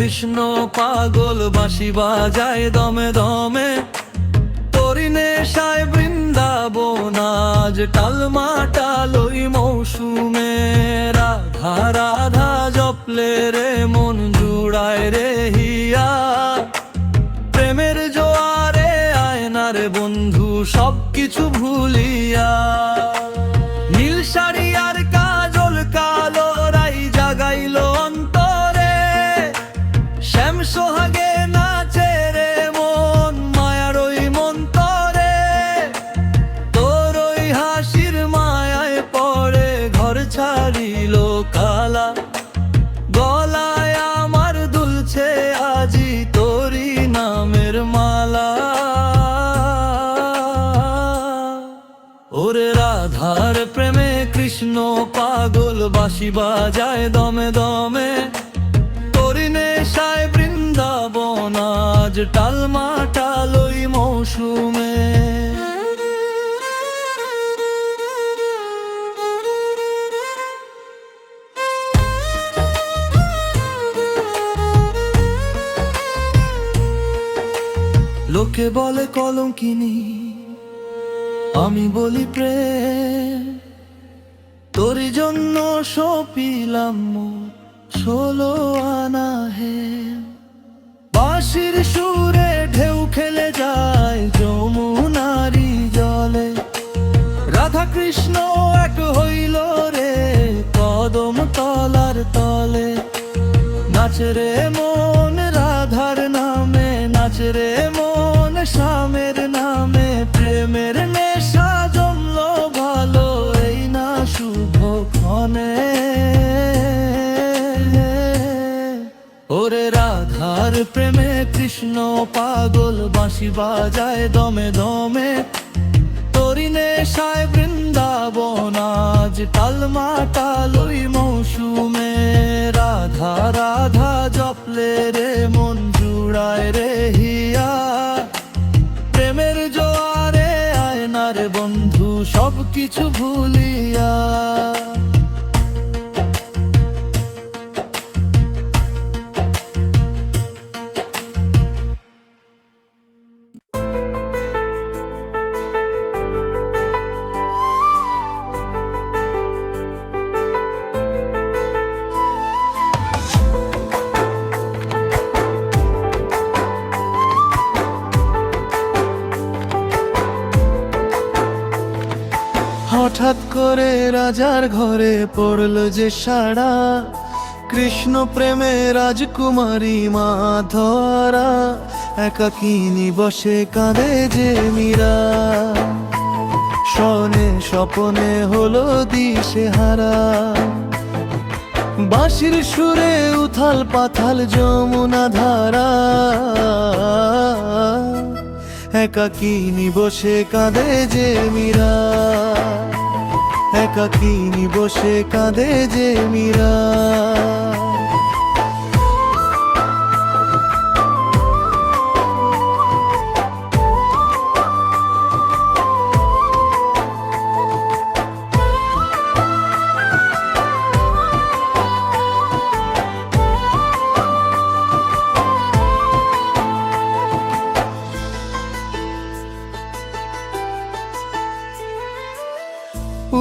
কৃষ্ণ পাগল বাঁশি বাজায় দমে দমে, তোরি নেশায় বৃন্দাবন আজ টালমাটাল ওই মৌসুমে। রাধা রাধা জপলে রে মন জুড়ায় রে হিয়া, প্রেমের জোয়ারে আয়না রে বন্ধু সবকিছু ভুলিয়া। নীল শাড়ি আর কাজল কালো রাই জাগাইল অন্তরে, শ্যাম সোহাগে নাচে রে মন মায়ার ওই মন্তরে। তোর ওই হাসির মায়ায় পড়ে ঘর ছাড়িল কালা, গলায় আমার দুলছে আজি তোরি নামের মালা। ওরে রাধার প্রেমে কৃষ্ণ পাগল বাঁশি বাজায় দমে দমে, তোরি নেশায় বৃন্দাবন আজ টালমাটাল ওই মৌসুমে। লোকে বলে কলঙ্কিনী, আমি বলি প্রেম, তোরি জন্য সপিলাম 16 আনা হে। বাঁশির সুরে ঢেউ খেলে যায় যমুনারি জলে, রাধা কৃষ্ণ এক হইল রে কদম তলার তলে। নাচে রে মন রাধার নামে, নাচে রে মন শ্যামের নামে, প্রেমের নেশা জমলো ভালো এই না শুভ ক্ষণে। ওরে রাধার প্রেমে কৃষ্ণ পাগল বাঁশি বাজায় দমে দমে, তোরি নেশায় বৃন্দাবন আজ টালমাটাল ওই মৌসুমে। রাধা রাধা জপলে রে মন জুড়ায় রে হিয়া, প্রেমের জোয়ারে আয়না রে বন্ধু সবকিছু ভুলিয়া। হঠাৎ করে রাজার ঘরে পড়ল যে সাড়া, কৃষ্ণ প্রেমে রাজকুমারী মা ধরা। একাকিনী বসে কাঁদে যে মীরা, শনে স্বপনে হলো দিশেহারা। বাঁশির সুরে উথাল পাথাল যমুনা ধারা, একাকিনী বসে কাঁদে যে মীরা, একাকিনী বসে কাঁদে যে মীরা।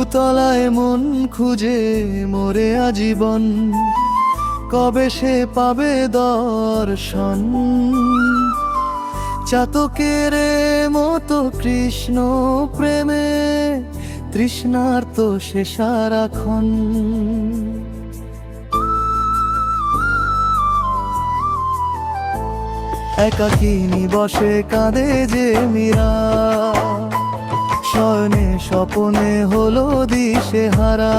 উতলায় মন খুঁজে মোরে আজীবন, কবে সে পাবে দর্শন। চাতকের মতো কৃষ্ণ প্রেমে তৃষ্ণার্ত সে সারাক্ষণ। একাকিনী বসে কাঁদে যে মীরা, শয়নে স্বপনে হলো দিশেহারা।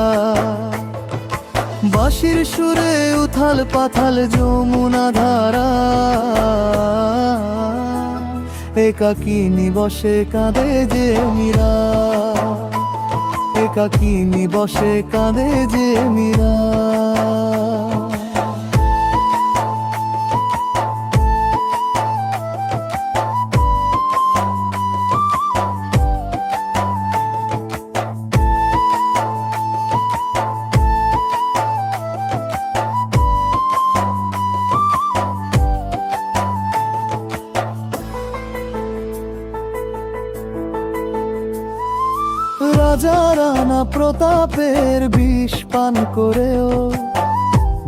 বাঁশির সুরে উথাল পাথাল যমুনা ধারা, একাকিনী বসে কাঁদে যে মীরা, একাকিনী বসে কাঁদে যে মীরা। হাজার আনা প্রতাপের বিষ পান করেও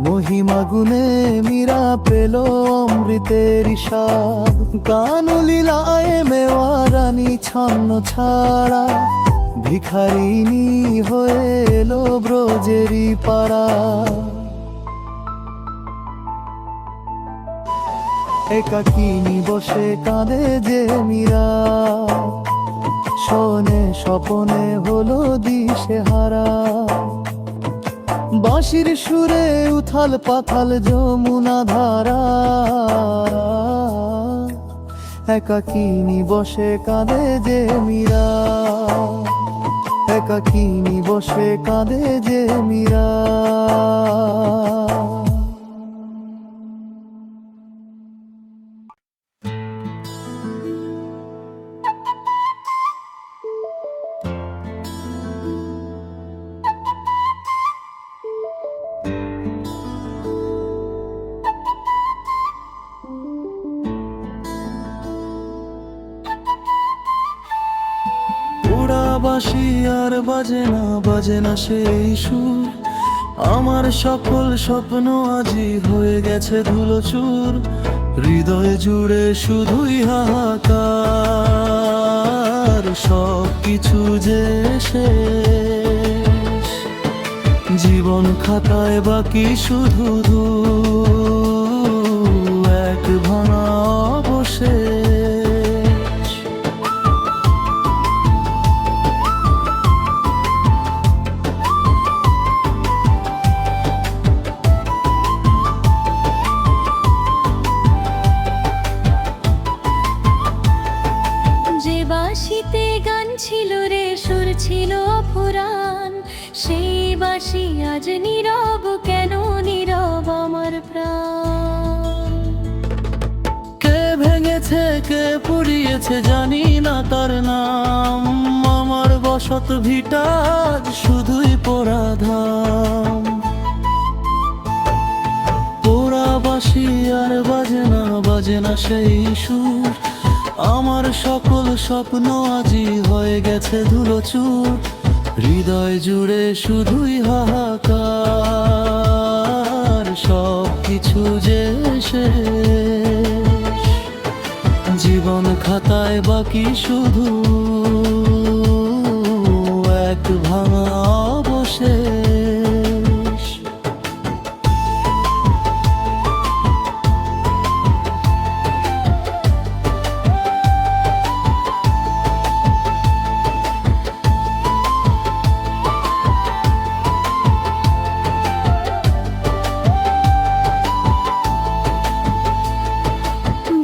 মহিমা গুণে মীরা পেল অমৃতের স্বাদ। গান লীলায় মেওয়া রানী ছন্ন ছাড়া ভিখারিনী হয়ে এলো ব্রজেরই পাড়া। একাকিনী বসে কাঁদে যে মীরা, শোনে স্বপনে হলো দিশেহারা। বাঁশির সুরে উথাল পাথাল যমুনা ধারা, একাকিনী বসে কাঁদে যে মীরা, একাকিনী বসে কাঁদে যে মীরা। বাঁশি আর বাজে না সেই সুর, আমার সকল স্বপ্ন আজই হয়ে গেছে ধুলোচুর। হৃদয় জুড়ে শুধুই হাহাকার, সব কিছু যে শেষ। জীবন খাতায় বাকি শুধু এক ভাঙা অবশেষ। বাঁশিতে গান ছিল রে, সুর ছিল পুরাণ, সেই বাঁশি আজ নীরব, কেন নীরব আমার প্রাণ? কে ভেঙেছে কে পুড়িয়েছে জানি না তার নাম, আমার বসত ভিটা শুধুই পোড়া ধাম। পোড়া বাঁশি আর বাজে না সেই সুর, আমার সকল স্বপ্ন আজই হয়ে গেছে ধুলোচুর। হৃদয় জুড়ে শুধুই হাহাকার, সব কিছু যে শেষ। জীবন খাতায় বাকি শুধু এক ভাঙা অবশেষ।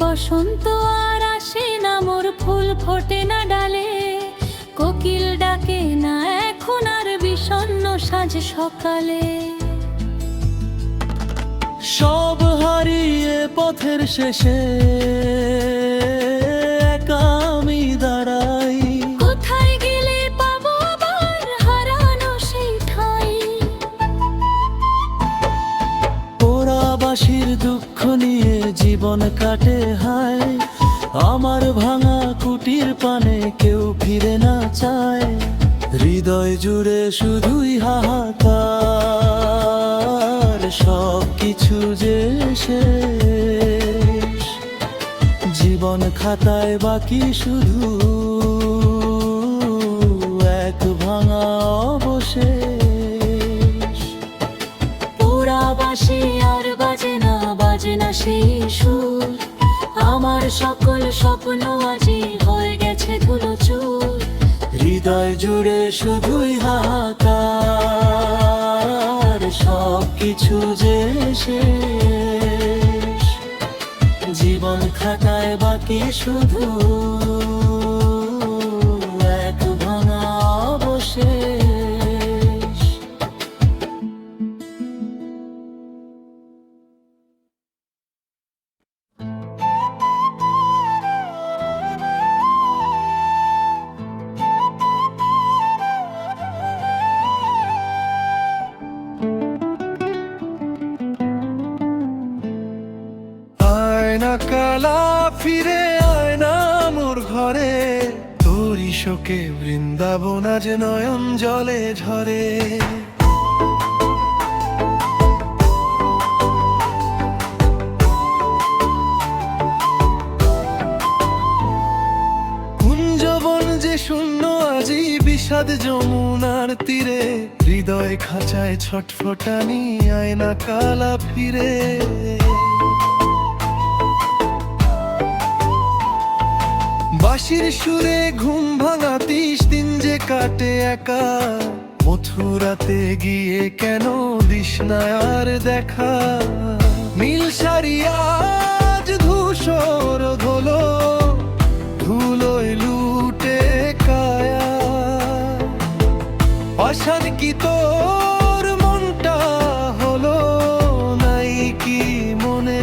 বসন্ত আর আসে না, মোর ফুল ফোটে না ডালে, কোকিল ডাকে না এখন আর বিষণ্ণ সাজ সকালে। সব হারিয়ে পথের শেষে একা আমি দাঁড়াই, কোথায় গেলে পাবো আবার হারানো সেই ঠাঁই? পোড়া বাঁশির দুঃখ নিয়ে জীবন কাটে হায়, আমার ভাঙা কুটির পানে কেউ ফিরে না চায়। হৃদয় জুড়ে শুধুই হাহাকার, সব কিছু যে শেষ। জীবন খাতায় বাকি শুধু এক ভাঙা অবশেষ। পোড়া বাঁশি আর বাজে না সেই সুর, আমার সকল স্বপ্ন আজই হয়ে গেছে ধুলোচুর। হৃদয় জুড়ে শুধুই হাহাকার, সব কিছু যে শেষ। জীবন খাতায় বাকি শুধু এক ভাঙা অবশেষ। আয়না কালা ফিরে আয় না মোর ঘরে, তোর তোরি শোকে বৃন্দাবন আজ নয়ন জলে ঝরে। কুঞ্জবন যে শূন্য আজি বিষাদ যমুনার তীরে, হৃদয় খাঁচায় ছটফটানি আয়না কালা ফিরে। বাঁশির সুরে ঘুম ভাঙা 30 দিন যে কাটে একা, মথুরাতে গিয়ে কেন দিস না আর দেখা। নীল শাড়ি আজ ধূসর ধুলো, ধুলোয় লুটে কায়া। পাষাণ কি তোর মনটা হলো, নাই কি মনে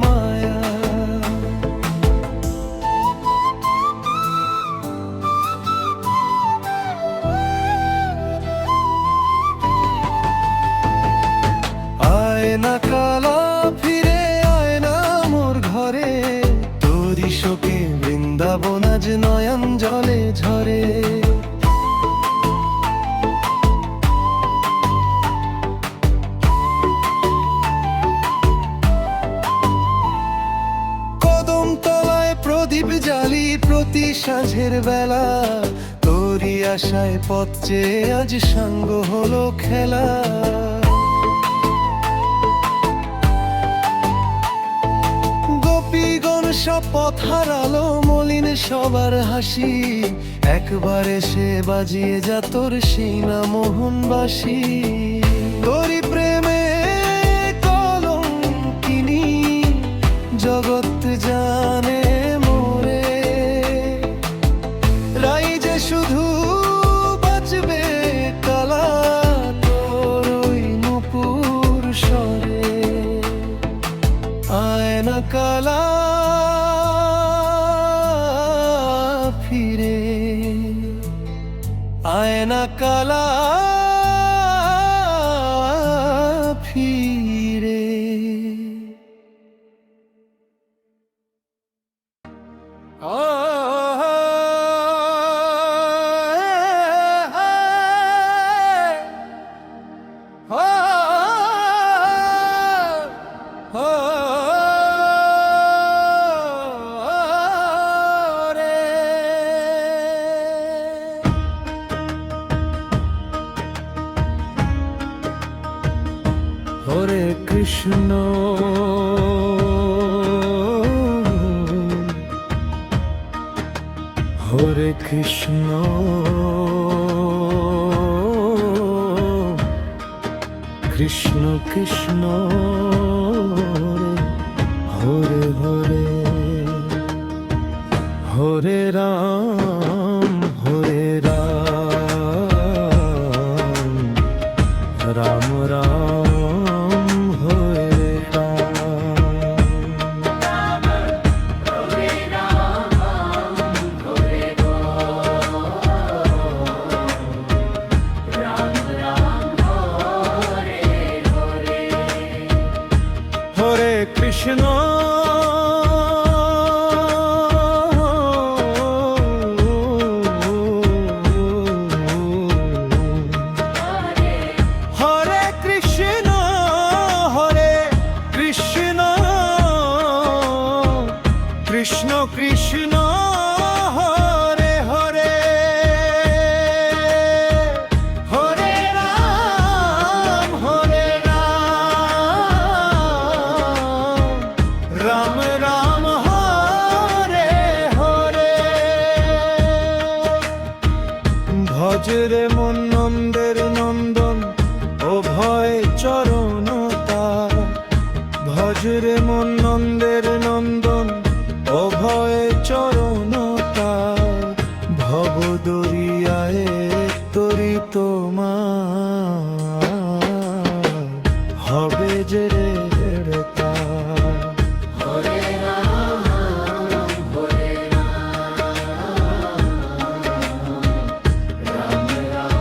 মায়া। আয়না কালা ফিরে আয় না মোর ঘরে, তোরি শোকে বৃন্দাবন আজ নয়ন জলে ঝরে। কদম তলায় প্রদীপ জ্বালি প্রতি সাঁঝের বেলা, তোরি আশায় পথ চেয়ে আজ সাঙ্গ হলো খেলা। গোপীগণ সব পথ হারালো, মলিন সবার হাসি, একবার এসে বাজিয়ে যা তোর সেই না মোহন বাসি। তোরি প্রেমে কলঙ্কিনী জগৎ জানে মোরে, রাই যে শুধু বাজবে কালা তোর ওই নুপুর স্বরে। আয়না কালা ফিরে, আয়না কালা ফিরে। হরে কৃষ্ণ হরে কৃষ্ণ কৃষ্ণ কৃষ্ণ হরে হরে, হরে রাম হরে রাম, রাম রাম হরে কৃষ্ণ হরে কৃষ্ণ হরে কৃষ্ণ কৃষ্ণ কৃষ্ণ হরে হরে, হরে রাম হরে রাম, রাম রাম হরে হরে। ভজরে মন নন্দের নন্দন অভয় চরণ তার, ভজরে মন নন্দের নন্দন অভয় চরণ তার। ভব দরিয়ায় তরি তোমার হবে যে রে তার। হরে রাম হরে রাম, রাম রাম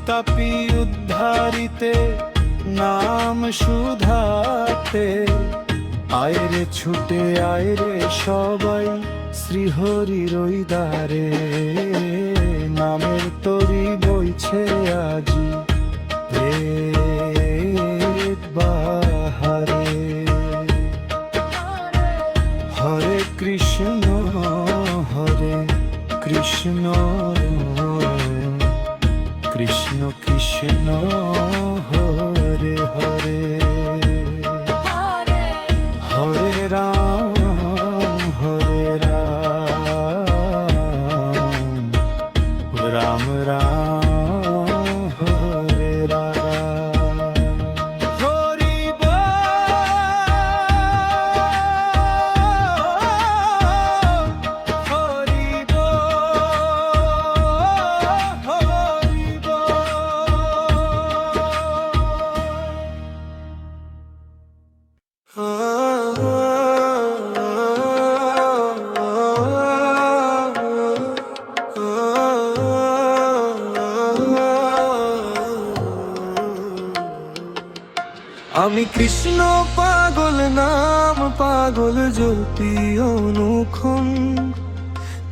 তাপি উদ্ধারিতে নাম সুধাতে আয়রে ছুটে আয়রে সবাই শ্রীহরির ওই দ্বারে নামের তরি বইছে আজি পেট বাহারে হরে কৃষ্ণ কৃষ্ণ কৃষ্ণ হরে হরে হরে রাম রাম রাম হরে রাম হরি আমি কৃষ্ণ পাগল নাম পাগল জ্যোতি অনুক্ষণ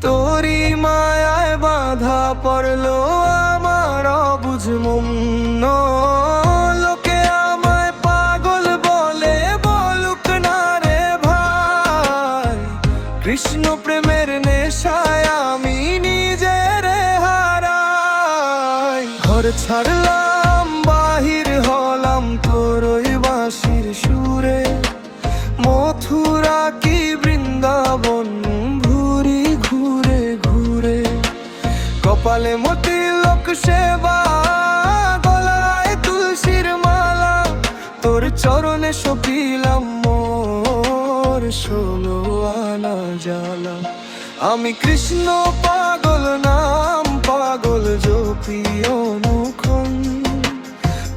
তোরি মায়ায় বাধা পড়লো আমার অবুঝ মন লোকে আমায় পাগল বলে বলুক না রে ভাই কৃষ্ণ প্রেমের নেশায় আমি নিজের হারাই ঘর ছাড়লাম বাহির হলাম তোর ওই বাঁশির সুরে মথুরা কি বৃন্দাবন ঘুরি ঘুরে ঘুরে কপালে মতি লোক সেবা গলায় তুলসীর মালা তোর চরণে সপিলাম মোর 16 আনা জ্বালা আমি কৃষ্ণ পাগল নাম পাগল জপি অনুক্ষণ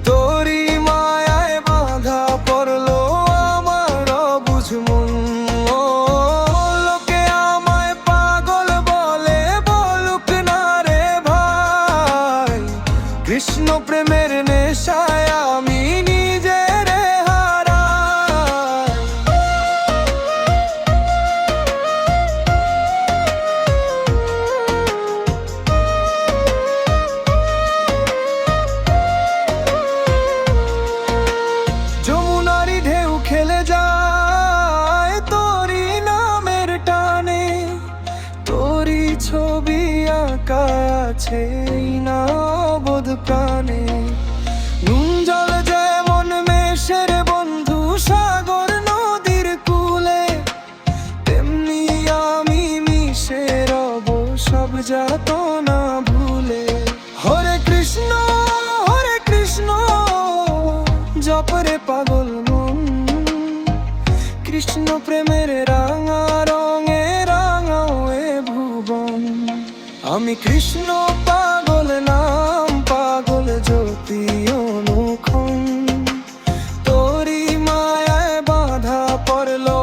তোরি মায়ায় বাধা পড়লো আমার অবুঝ মন লোকে আমায় পাগল বলে বলুক না রে ভাই কৃষ্ণ প্রেমের নেশায় আমি নিজের হারাই যমুনারি ঢেউ খেলে যায় তোরি নামের টানে তোরি ছবি আঁকা আছে না বোধ প্রাণে নুন জল যেমন মেশের বন্ধু সাগর নদীর কূলে তেমনি আমি মিশে রব সব যাত না ভুলে হরে কৃষ্ণ জপরে পাগল মন কৃষ্ণ প্রেমের রাঙা রঙে রাঙাও এ ভুবন আমি কৃষ্ণ পাগল নাম পাগল জ্যোতি অনুক্ষণ তোরি মায়ায় বাধা পড়লো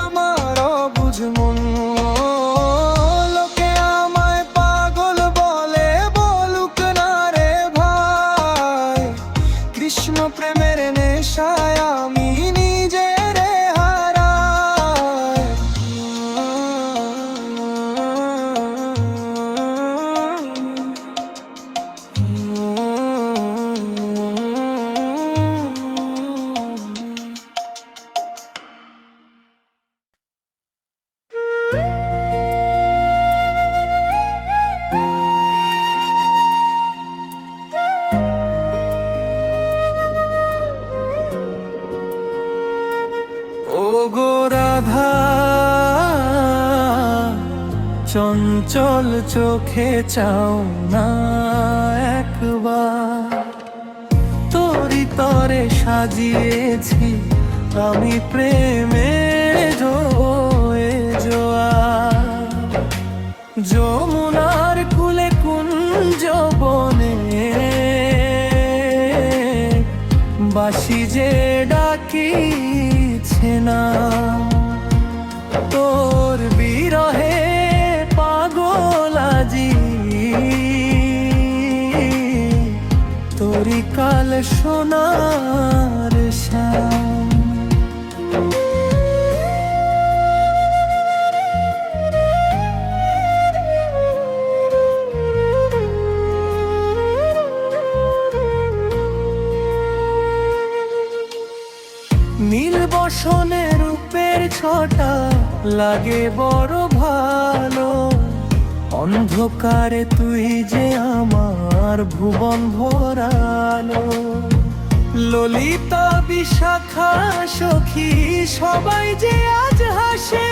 আমার অবুঝ মন লোকে আমায় পাগল বলে বলুক না রে ভাই কৃষ্ণ প্রেমের নেশায় আমি নিজের হারাই ও গো রাধা চঞ্চল চোখে চাও না একবার তোরি তরে সাজিয়েছি আমি প্রেমে জোয়ে জোয়ার যমুনার কুলে কুঞ্জ বনে বাসি যে ডাকিছে না তোর বিরহে পাগল আজি সোনার শ্যাম। নীল বসনে রূপের ছটা লাগে বড় ভালো, অন্ধকারে তুই যে আমার ভুবন ভরালো। ললিতা বিশাখা সখী সবাই যে আজ হাসে,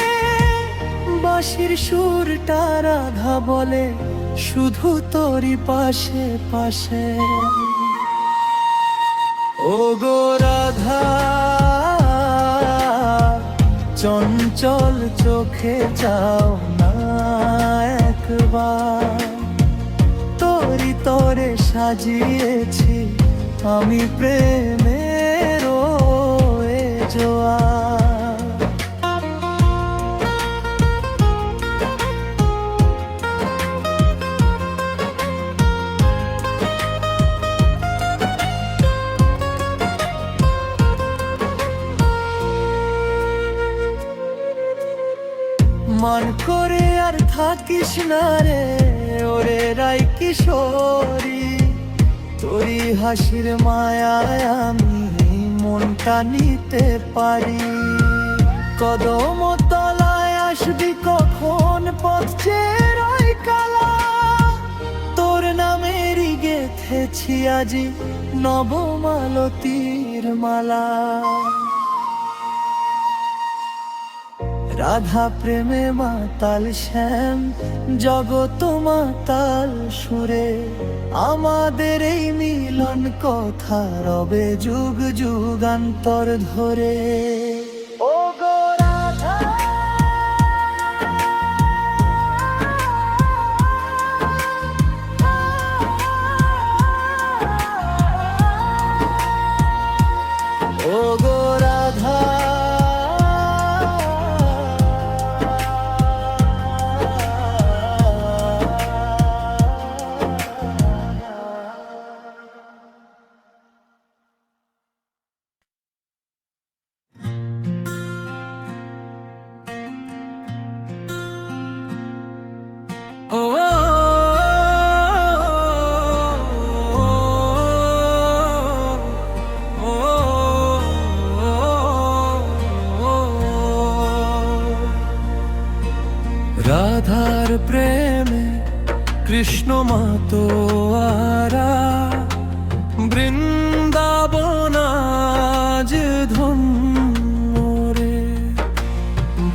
বাঁশির সুরটা রাধা বলে শুধু তোরই পাশে পাশে। ও গো রাধা, চঞ্চল চোখে যাও না একবার, তোরি তোরে সাজিয়েছি আমি প্রেমের এ জোয়ার। মান করে আর থাকিস না রে ওরে রাই কিশোরী, তোরি হাসির মায়ায় আমি মনটা নিতে পারি। কদম তলায় আসবি কখন পথ চেরাই কালা, তোর নামেরই গেথেছি আজি নবমালতীর মালা। রাধা প্রেমে মাতাল শ্যাম, জগত মাতাল সুরে, আমাদের এই মিলন কথা রবে যুগ যুগান্তর ধরে। ও গো রাধা, ও গো রাধা, রাধার প্রেমে কৃষ্ণ মাতোয়ারা, বৃন্দাবন আজ ধন্য রে।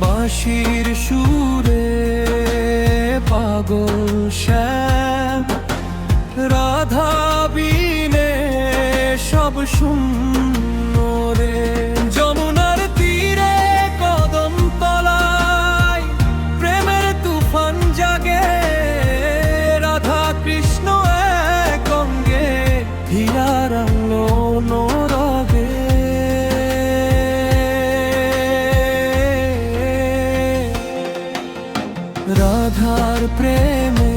বাঁশির সুরে পাগল শ্যাম, রাধা বিনে সব শূন্য রে। যমুনার তীরে কদম তলায় প্রেমের তুফান জাগে, রাধা কৃষ্ণ এক অঙ্গে হীরার আলো অনুরাগে। রাধার প্রেমে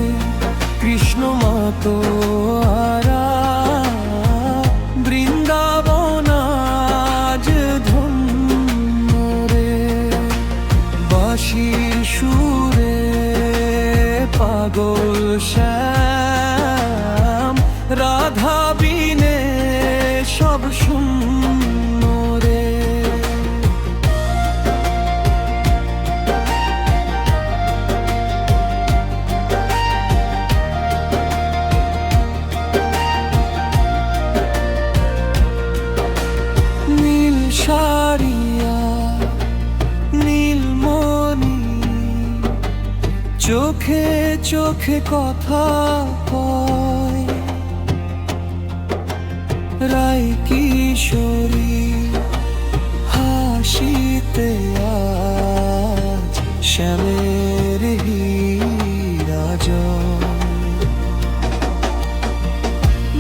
কৃষ্ণ মাতোয়ারা, বৃন্দাবন আজ ধন্য রে। বাঁশির সুরে পাগল শ্যাম, রাধা বিনে সব শূন্য রে। সারিয়া নীলমণি, চোখে চোখে কথা কয়, রাই কিশোরী হাসিতে আজ শ্যামের হীরা জয়।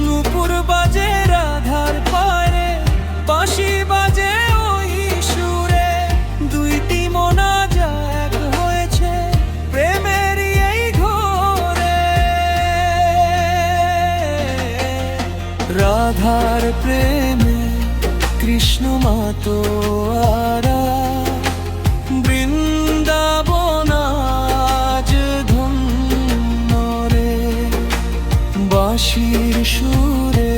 নূপুর বাজে রাধার পায়ে, বাঁশি বাজে ওই সুরে, দুইটি মনা যা এক হয়েছে প্রেমেরই এই ঘোরে। রাধার প্রেমে কৃষ্ণ মাতোয়ারা বৃন্দাবন আজ ধন্য রে বাঁশির সুরে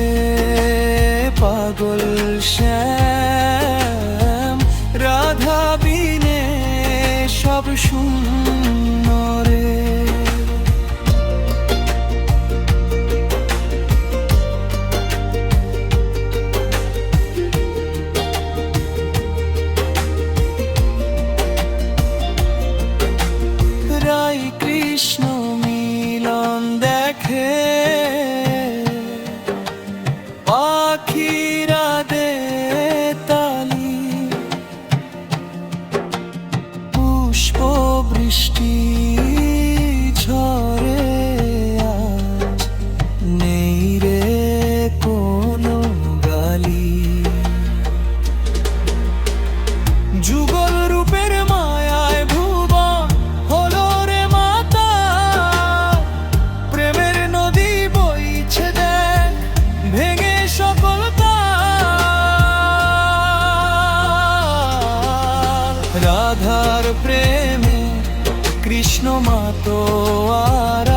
পাগল শ্যাম রাধা বিনে সব শূন্য রে রাই কৃষ্ণ মিলন দেখে পাখিরা দে তালি পুষ্প বৃষ্টি ঝরে আজ নেই রে কোনো গালি যুগল রূপের মায়ায় ভুবন হলো রে মাতা প্রেমের নদী বইছে দেখ ভেঙে সকল তাল রাধার প্রেমে কৃষ্ণ মাতোয়ারা